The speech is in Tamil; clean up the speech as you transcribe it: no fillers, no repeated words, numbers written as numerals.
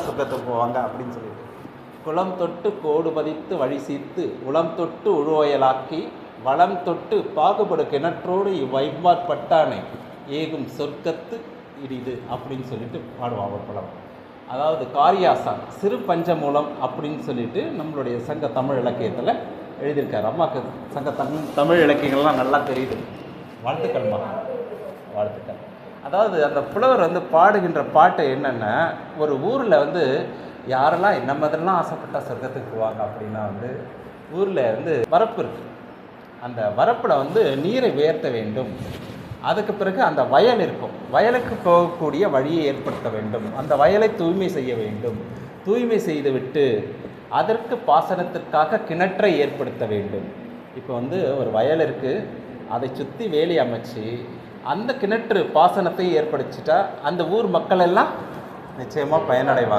சுகத்துக்கு போவாங்க அப்படின்னு சொல்லிட்டு, குளம் தொட்டு கோடு பதித்து வழி சீர்த்து உளம் தொட்டு உழுவயலாக்கி வளம் தொட்டு பாகுபடு கிணற்றோடு இவ்வைம்பாற் பட்டானை ஏகும் சொர்க்கத்து இடிது அப்படின்னு சொல்லிட்டு பாடுவாங்க புலவர். அதாவது காரியாசான் சிறு பஞ்சமூலம் அப்படின்னு சொல்லிட்டு நம்மளுடைய சங்க தமிழ் இலக்கியத்தில் எழுதியிருக்காரு. அம்மாவுக்கு சங்க தமிழ் இலக்கியங்கள்லாம் நல்லா தெரியுது. வாழ்த்துக்கள்மா, வாழ்த்துக்கள். அதாவது அந்த புலவர் வந்து பாடுகின்ற பாட்டு என்னென்னா, ஒரு ஊரில் வந்து யாரெல்லாம் என்ன மாதிரிலாம் ஆசைப்பட்டால் சொர்க்கத்துக்கு போவாங்க அப்படின்னா வந்து ஊரில் வந்து வரப்பு இருக்குது. அந்த வரப்பில் வந்து நீரை உயர்த்த வேண்டும். அதுக்கு பிறகு அந்த வயல் இருக்கும், வயலுக்கு போகக்கூடிய வழியை ஏற்படுத்த வேண்டும். அந்த வயலை தூய்மை செய்ய வேண்டும். தூய்மை செய்துவிட்டு அதற்கு பாசனத்திற்காக கிணற்றை ஏற்படுத்த வேண்டும். இப்போ வந்து ஒரு வயல் இருக்குது, அதை சுற்றி வேலி அமைச்சு அந்த கிணற்று பாசனத்தை ஏற்படுத்திட்டா அந்த ஊர் மக்கள் எல்லாம் நிச்சயமாக பயனடைவாங்க.